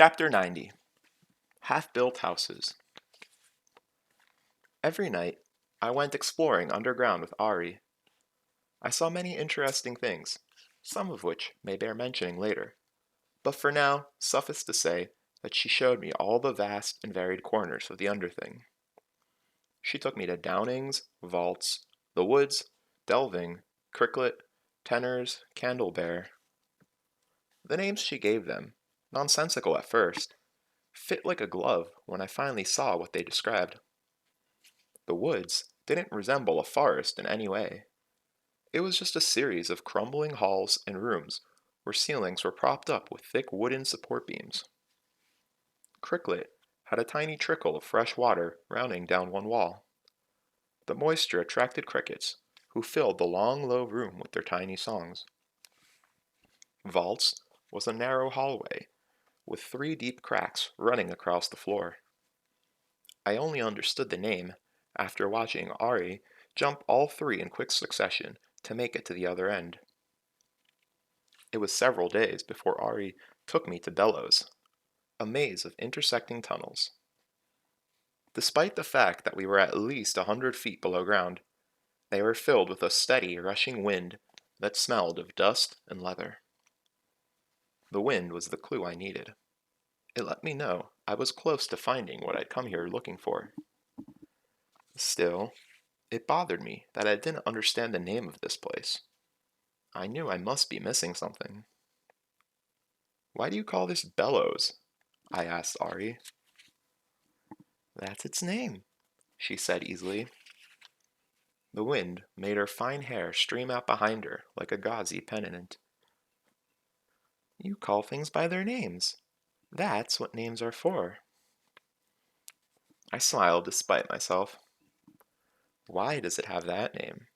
Chapter 90. Half-Built Houses. Every night, I went exploring underground with Ari. I saw many interesting things, some of which may bear mentioning later, but for now, suffice to say that she showed me all the vast and varied corners of the underthing. She took me to downings, vaults, the woods, delving, cricklet, tenors, candlebear. The names she gave them, nonsensical at first, fit like a glove when I finally saw what they described. The woods didn't resemble a forest in any way. It was just a series of crumbling halls and rooms where ceilings were propped up with thick wooden support beams. Cricklet had a tiny trickle of fresh water rounding down one wall. The moisture attracted crickets, who filled the long, low room with their tiny songs. Vaults was a narrow hallway with 3 deep cracks running across the floor. I only understood the name after watching Ari jump all 3 in quick succession to make it to the other end. It was several days before Ari took me to Bellows, a maze of intersecting tunnels. Despite the fact that we were at least 100 feet below ground, they were filled with a steady, rushing wind that smelled of dust and leather. The wind was the clue I needed. It let me know I was close to finding what I'd come here looking for. Still, it bothered me that I didn't understand the name of this place. I knew I must be missing something. "Why do you call this Bellows?" I asked Ari. "That's its name," she said easily. The wind made her fine hair stream out behind her like a gauzy pennant. "You call things by their names. That's what names are for." I smiled despite myself. Why does it have that name?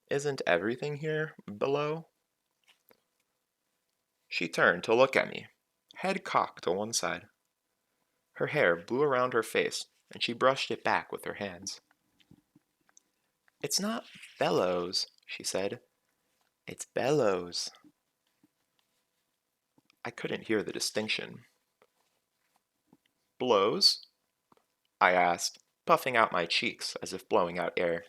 Isn't everything here below? She turned to look at me, head cocked to one side. Her hair blew around her face, and she brushed it back with her hands. "It's not bellows," she said. "It's bellows." I couldn't hear the distinction. "Blows?" I asked, puffing out my cheeks as if blowing out air.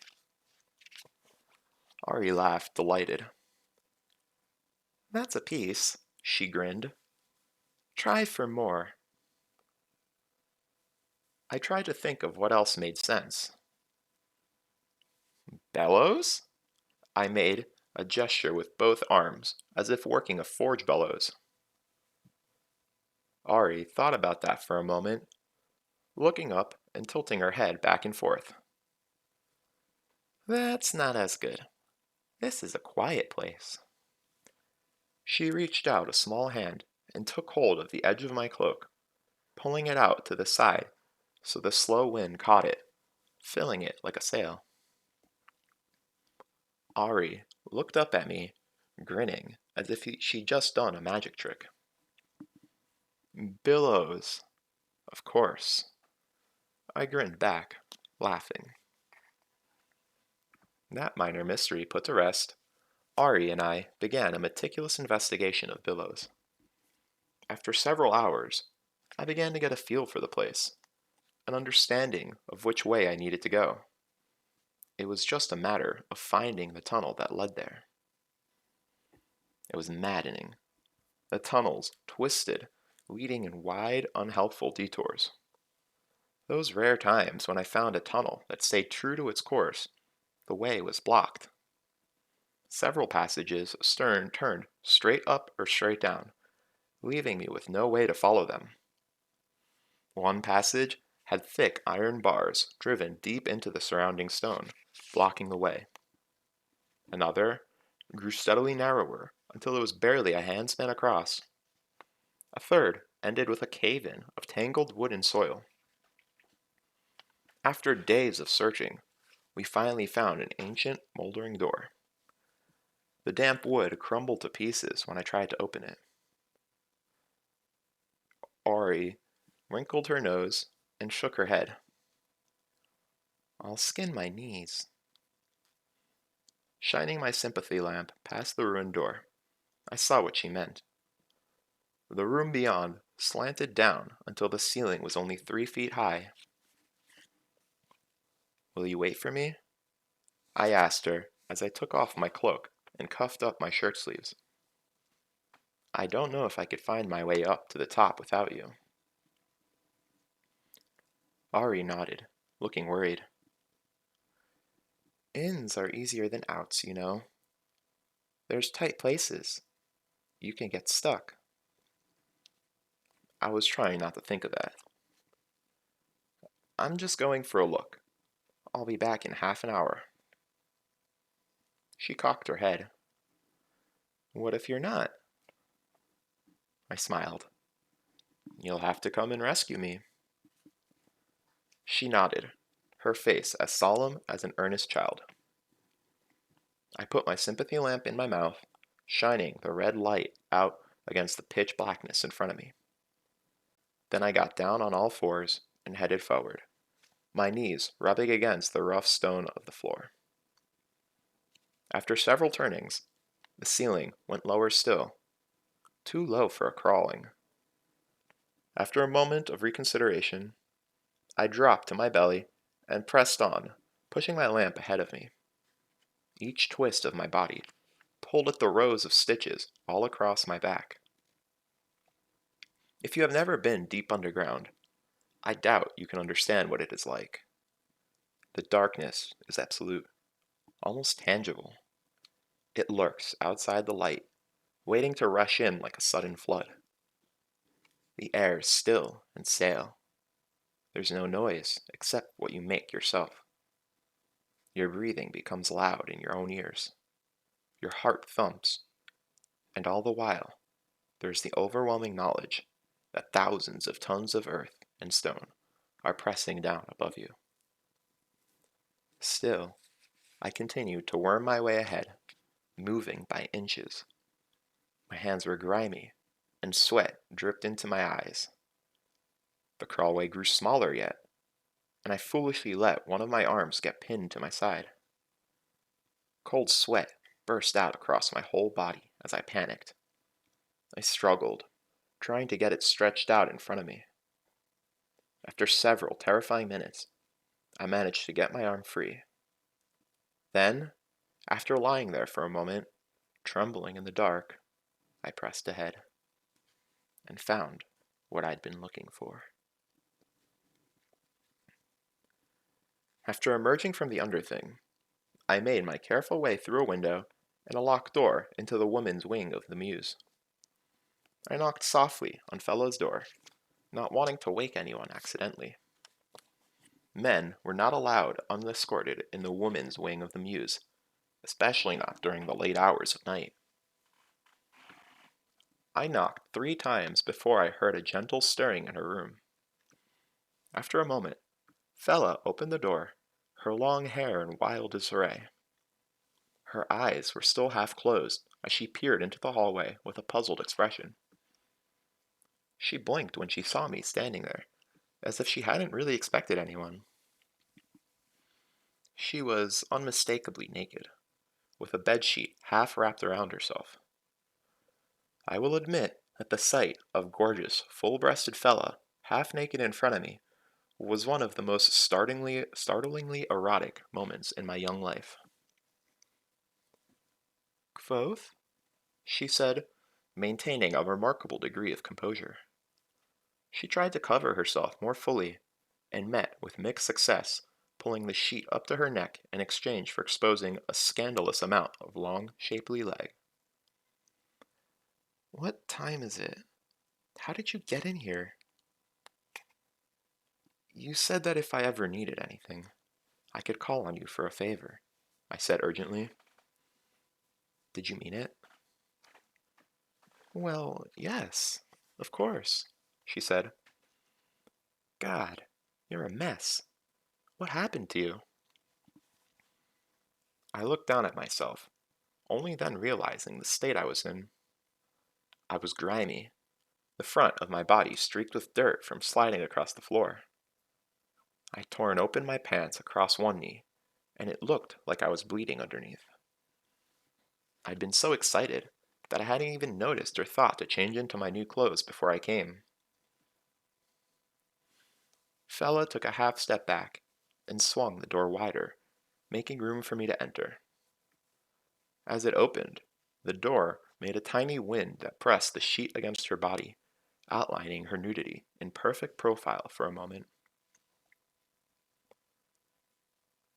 Ari laughed, delighted. "That's a piece," she grinned. "Try for more." I tried to think of what else made sense. "Bellows?" I made a gesture with both arms, as if working a forge bellows. Ari thought about that for a moment, looking up and tilting her head back and forth. "That's not as good. This is a quiet place." She reached out a small hand and took hold of the edge of my cloak, pulling it out to the side so the slow wind caught it, filling it like a sail. Ari looked up at me, grinning as if she'd just done a magic trick. "Billows, of course." I grinned back, laughing. That minor mystery put to rest, Ari and I began a meticulous investigation of Billows. After several hours, I began to get a feel for the place, an understanding of which way I needed to go. It was just a matter of finding the tunnel that led there. It was maddening. The tunnels twisted, leading in wide, unhelpful detours. Those rare times when I found a tunnel that stayed true to its course, the way was blocked. Several passages turned straight up or straight down, leaving me with no way to follow them. One passage had thick iron bars driven deep into the surrounding stone, blocking the way. Another grew steadily narrower until it was barely a handspan across. A third ended with a cave-in of tangled wood and soil. After days of searching, we finally found an ancient, moldering door. The damp wood crumbled to pieces when I tried to open it. Ori wrinkled her nose and shook her head. "I'll skin my knees." Shining my sympathy lamp past the ruined door, I saw what she meant. The room beyond slanted down until the ceiling was only 3 feet high. "Will you wait for me?" I asked her as I took off my cloak and cuffed up my shirt sleeves. "I don't know if I could find my way up to the top without you." Ari nodded, looking worried. "Ins are easier than outs, you know. There's tight places. You can get stuck." I was trying not to think of that. "I'm just going for a look. I'll be back in half an hour." She cocked her head. "What if you're not?" I smiled. "You'll have to come and rescue me." She nodded, her face as solemn as an earnest child. I put my sympathy lamp in my mouth, shining the red light out against the pitch blackness in front of me. Then I got down on all fours and headed forward, my knees rubbing against the rough stone of the floor. After several turnings, the ceiling went lower still, too low for a crawling. After a moment of reconsideration, I dropped to my belly and pressed on, pushing my lamp ahead of me. Each twist of my body pulled at the rows of stitches all across my back. If you have never been deep underground, I doubt you can understand what it is like. The darkness is absolute, almost tangible. It lurks outside the light, waiting to rush in like a sudden flood. The air is still and stale. There's no noise except what you make yourself. Your breathing becomes loud in your own ears. Your heart thumps, and all the while, there's the overwhelming knowledge that thousands of tons of earth and stone are pressing down above you. Still, I continued to worm my way ahead, moving by inches. My hands were grimy, and sweat dripped into my eyes. The crawlway grew smaller yet, and I foolishly let one of my arms get pinned to my side. Cold sweat burst out across my whole body as I panicked. I struggled, trying to get it stretched out in front of me. After several terrifying minutes, I managed to get my arm free. Then, after lying there for a moment, trembling in the dark, I pressed ahead and found what I'd been looking for. After emerging from the underthing, I made my careful way through a window and a locked door into the woman's wing of the Muse. I knocked softly on Fellow's door, not wanting to wake anyone accidentally. Men were not allowed unescorted in the woman's wing of the Muse, especially not during the late hours of night. I knocked 3 times before I heard a gentle stirring in her room. After a moment, Fella opened the door, her long hair in wild disarray. Her eyes were still half closed as she peered into the hallway with a puzzled expression. She blinked when she saw me standing there, as if she hadn't really expected anyone. She was unmistakably naked, with a bedsheet half wrapped around herself. I will admit that the sight of gorgeous, full-breasted Fella, half naked in front of me, was one of the most startlingly erotic moments in my young life. "Quoth?" she said, maintaining a remarkable degree of composure. She tried to cover herself more fully, and met with mixed success, pulling the sheet up to her neck in exchange for exposing a scandalous amount of long, shapely leg. "What time is it? How did you get in here?" "You said that if I ever needed anything, I could call on you for a favor," I said urgently. "Did you mean it?" "Well, yes, of course," she said. "God, you're a mess. What happened to you?" I looked down at myself, only then realizing the state I was in. I was grimy, the front of my body streaked with dirt from sliding across the floor. I torn open my pants across one knee, and it looked like I was bleeding underneath. I'd been so excited that I hadn't even noticed or thought to change into my new clothes before I came. Fella took a half step back and swung the door wider, making room for me to enter. As it opened, the door made a tiny wind that pressed the sheet against her body, outlining her nudity in perfect profile for a moment.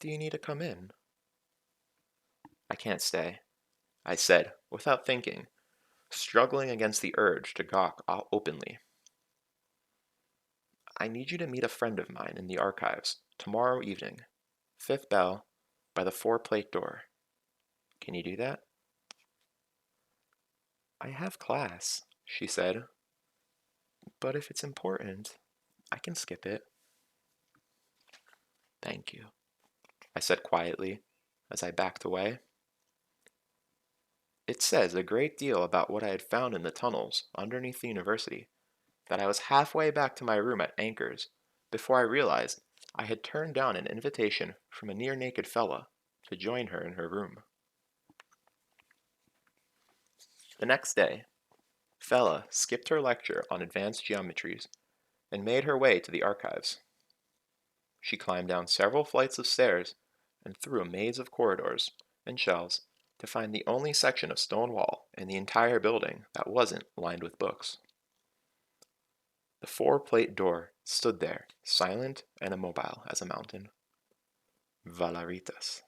"Do you need to come in?" "I can't stay," I said, without thinking, struggling against the urge to gawk openly. "I need you to meet a friend of mine in the archives tomorrow evening, fifth bell, by the four-plate door. Can you do that?" "I have class," she said, "but if it's important, I can skip it." "Thank you," I said quietly as I backed away. It says a great deal about what I had found in the tunnels underneath the university that I was halfway back to my room at Anchor's before I realized I had turned down an invitation from a near-naked fella to join her in her room. The next day, Fella skipped her lecture on advanced geometries and made her way to the archives. She climbed down several flights of stairs and through a maze of corridors and shelves to find the only section of stone wall in the entire building that wasn't lined with books. The four-plate door stood there, silent and immobile as a mountain. Valeritas.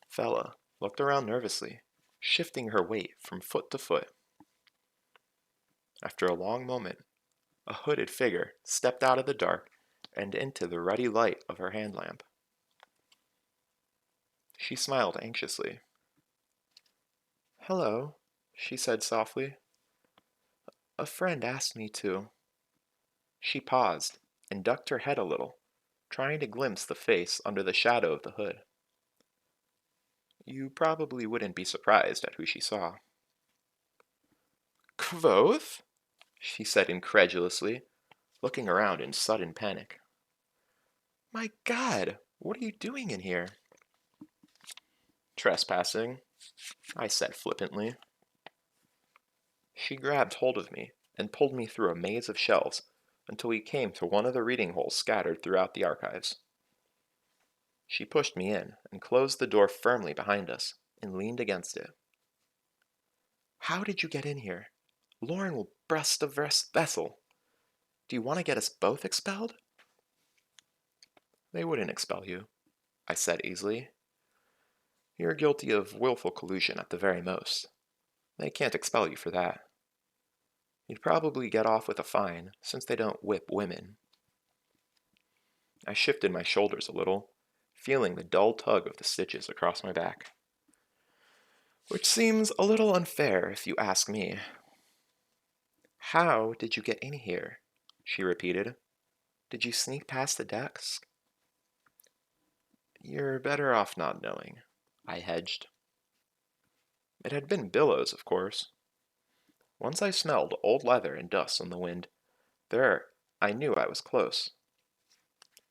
Fella looked around nervously, shifting her weight from foot to foot. After a long moment, a hooded figure stepped out of the dark and into the ruddy light of her hand lamp. She smiled anxiously. "Hello," she said softly. "A friend asked me to." She paused and ducked her head a little, trying to glimpse the face under the shadow of the hood. You probably wouldn't be surprised at who she saw. "Quoth?" she said incredulously, looking around in sudden panic. "My God, what are you doing in here?" "Trespassing," I said flippantly. She grabbed hold of me and pulled me through a maze of shelves until we came to one of the reading holes scattered throughout the archives. She pushed me in and closed the door firmly behind us and leaned against it. "How did you get in here? Lauren will burst the vessel. Do you want to get us both expelled?" "They wouldn't expel you," I said easily. "You're guilty of willful collusion at the very most. They can't expel you for that. You'd probably get off with a fine, since they don't whip women." I shifted my shoulders a little, feeling the dull tug of the stitches across my back. "Which seems a little unfair, if you ask me." "How did you get in here?" she repeated. "Did you sneak past the desk?" "You're better off not knowing," I hedged. It had been Billows, of course. Once I smelled old leather and dust on the wind, I knew I was close.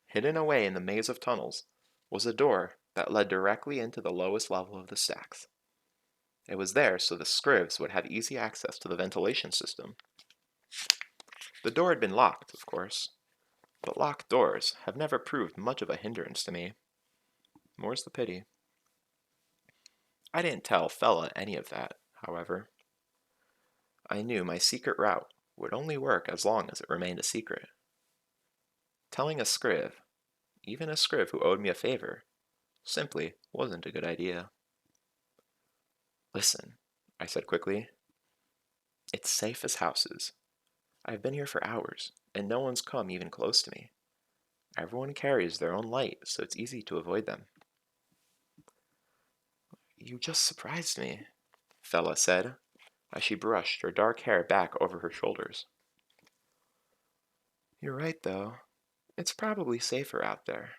Hidden away in the maze of tunnels was a door that led directly into the lowest level of the stacks. It was there so the scrivs would have easy access to the ventilation system. The door had been locked, of course, but locked doors have never proved much of a hindrance to me. More's the pity. I didn't tell Fella any of that, however. I knew my secret route would only work as long as it remained a secret. Telling a scriv, even a scriv who owed me a favor, simply wasn't a good idea. "Listen," I said quickly. "It's safe as houses. I've been here for hours, and no one's come even close to me. Everyone carries their own light, so it's easy to avoid them." "You just surprised me," Fella said, as she brushed her dark hair back over her shoulders. "You're right, though. It's probably safer out there."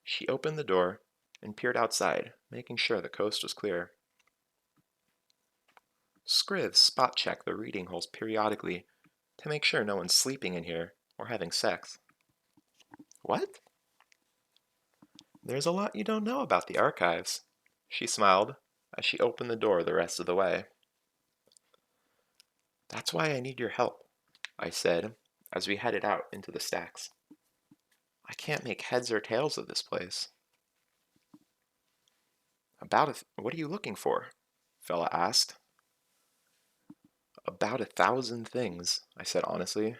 She opened the door and peered outside, making sure the coast was clear. Scrivs spot-check the reading holes periodically to make sure no one's sleeping in here or having sex. "What?" "There's a lot you don't know about the archives," she smiled as she opened the door the rest of the way. "That's why I need your help," I said, as we headed out into the stacks. I can't make heads or tails of this place. What are you looking for? Fella asked. About 1,000 things, I said honestly.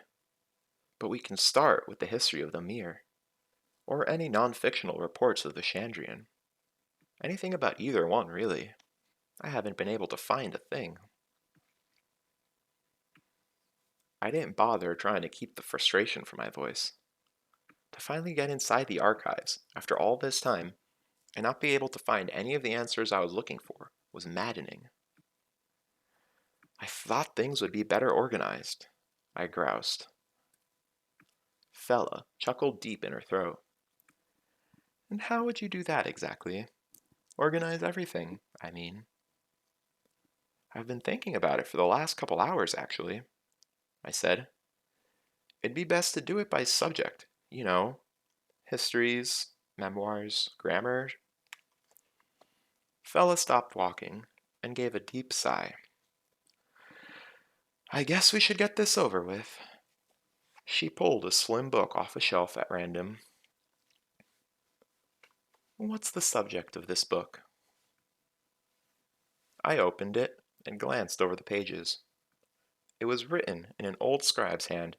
But we can start with the history of the Mir, or any non-fictional reports of the Chandrian. Anything about either one, really. I haven't been able to find a thing. I didn't bother trying to keep the frustration from my voice. To finally get inside the archives, after all this time, and not be able to find any of the answers I was looking for, was maddening. I thought things would be better organized, I groused. Fella chuckled deep in her throat. And how would you do that exactly? Organize everything, I mean. I've been thinking about it for the last couple hours, actually, I said. It'd be best to do it by subject, histories, memoirs, grammar. Fella stopped walking and gave a deep sigh. I guess we should get this over with. She pulled a slim book off a shelf at random. What's the subject of this book? I opened it and glanced over the pages. It was written in an old scribe's hand,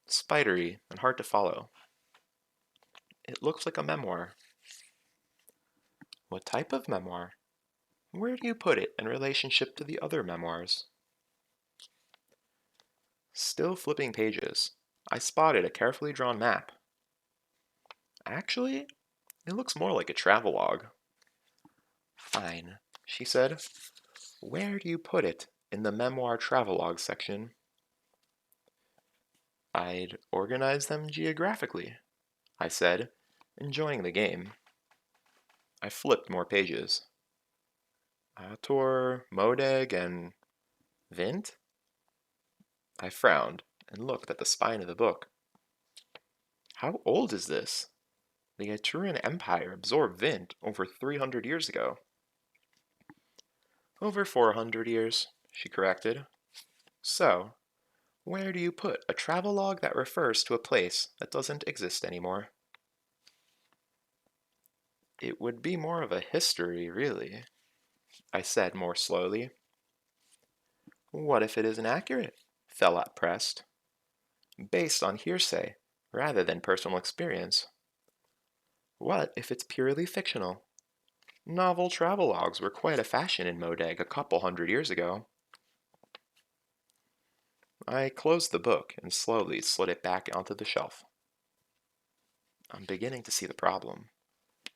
spidery and hard to follow. It looked like a memoir. What type of memoir? Where do you put it in relationship to the other memoirs? Still flipping pages, I spotted a carefully drawn map. Actually, it looks more like a travelogue. Fine, she said. Where do you put it in the memoir travelogue section? I'd organize them geographically, I said, enjoying the game. I flipped more pages. Ator, Modeg, and Vint? I frowned and looked at the spine of the book. How old is this? The Etrurian Empire absorbed Vint over 300 years ago. Over 400 years, she corrected. So, where do you put a travelogue that refers to a place that doesn't exist anymore? It would be more of a history, really, I said more slowly. What if it isn't accurate? Fellat pressed. Based on hearsay, rather than personal experience. What if it's purely fictional? Novel travelogues were quite a fashion in Modeg a couple hundred years ago. I closed the book and slowly slid it back onto the shelf. I'm beginning to see the problem,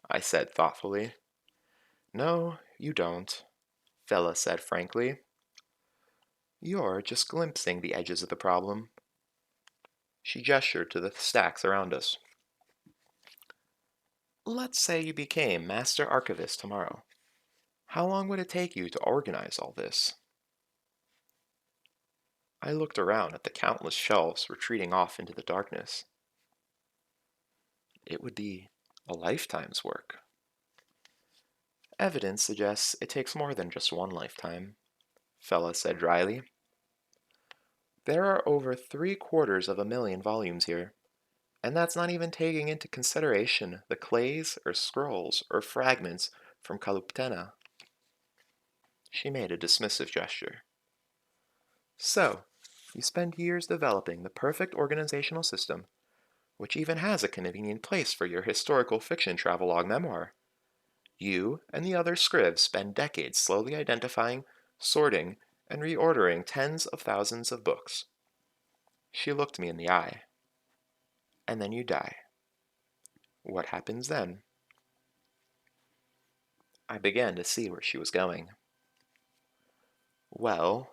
I said thoughtfully. No, you don't, Fella said frankly. You're just glimpsing the edges of the problem. She gestured to the stacks around us. Let's say you became Master Archivist tomorrow. How long would it take you to organize all this? I looked around at the countless shelves retreating off into the darkness. It would be a lifetime's work. Evidence suggests it takes more than just one lifetime, Fella said dryly. There are over 750,000 volumes here, and that's not even taking into consideration the clays or scrolls or fragments from Kaluptena. She made a dismissive gesture. So, you spend years developing the perfect organizational system, which even has a convenient place for your historical fiction travelogue memoir. You and the other scribes spend decades slowly identifying, sorting, and reordering tens of thousands of books. She looked me in the eye. And then you die. What happens then? I began to see where she was going. Well,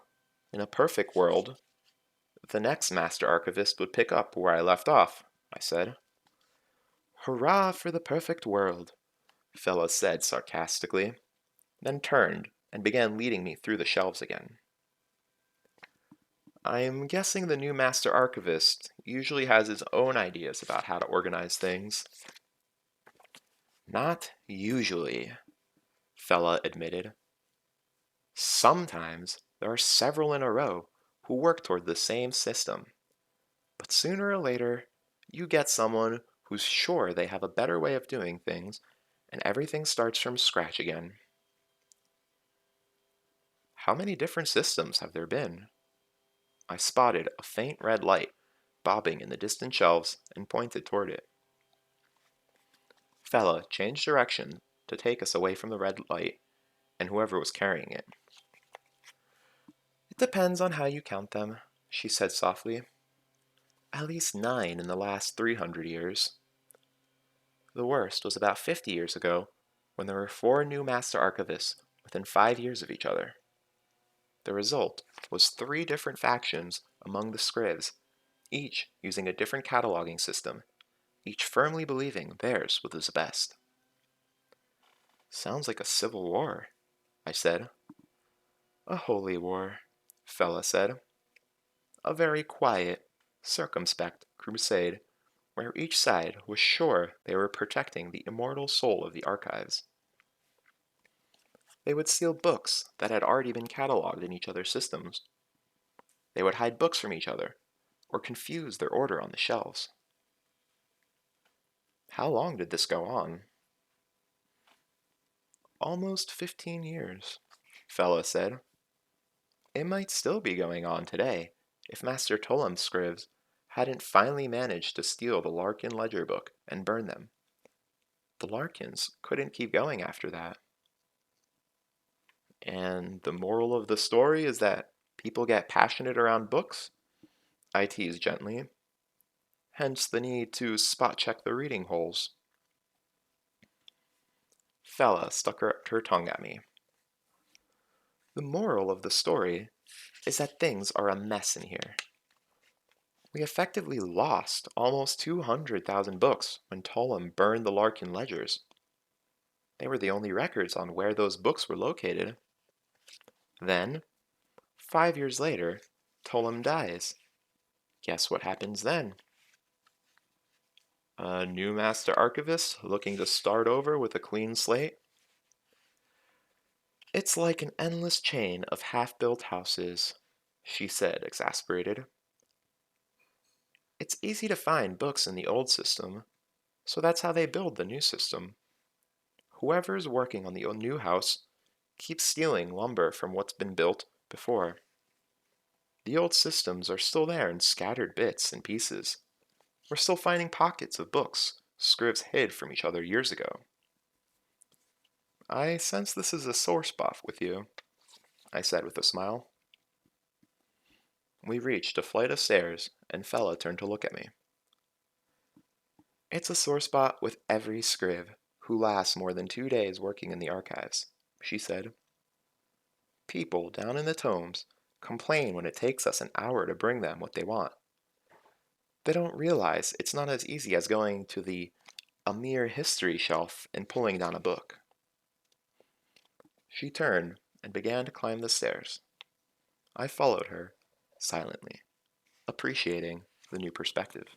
in a perfect world, the next Master Archivist would pick up where I left off, I said. Hurrah for the perfect world, Fella said sarcastically, then turned and began leading me through the shelves again. I'm guessing the new Master Archivist usually has his own ideas about how to organize things. Not usually, Fella admitted. Sometimes there are several in a row who work toward the same system, but sooner or later, you get someone who's sure they have a better way of doing things, and everything starts from scratch again. How many different systems have there been? I spotted a faint red light bobbing in the distant shelves and pointed toward it. Fella changed direction to take us away from the red light and whoever was carrying it. It depends on how you count them, she said softly. At least 9 in the last 300 years. The worst was about 50 years ago, when there were 4 new Master Archivists within 5 years of each other. The result was 3 different factions among the Scrivs, each using a different cataloging system, each firmly believing theirs was the best. Sounds like a civil war, I said. A holy war, Fella said. A very quiet, circumspect crusade where each side was sure they were protecting the immortal soul of the archives. They would steal books that had already been cataloged in each other's systems. They would hide books from each other, or confuse their order on the shelves. How long did this go on? Almost 15 years, Fella said. It might still be going on today if Master Tolem's scribes hadn't finally managed to steal the Larkin ledger book and burn them. The Larkins couldn't keep going after that. And the moral of the story is that people get passionate around books? I teased gently. Hence the need to spot check the reading holes. Fella stuck her tongue at me. The moral of the story is that things are a mess in here. We effectively lost almost 200,000 books when Tolem burned the Larkin ledgers. They were the only records on where those books were located. Then, 5 years later, Tolem dies. Guess what happens then? A new master archivist looking to start over with a clean slate? It's like an endless chain of half-built houses, she said, exasperated. It's easy to find books in the old system, so that's how they build the new system. Whoever's working on the new house keeps stealing lumber from what's been built before. The old systems are still there in scattered bits and pieces. We're still finding pockets of books scribs hid from each other years ago. I sense this is a sore spot with you, I said with a smile. We reached a flight of stairs, and Fella turned to look at me. It's a sore spot with every scrib who lasts more than 2 days working in the archives, she said. People down in the tomes complain when it takes us an hour to bring them what they want. They don't realize it's not as easy as going to the a mere history shelf and pulling down a book. She turned and began to climb the stairs. I followed her, silently, appreciating the new perspective.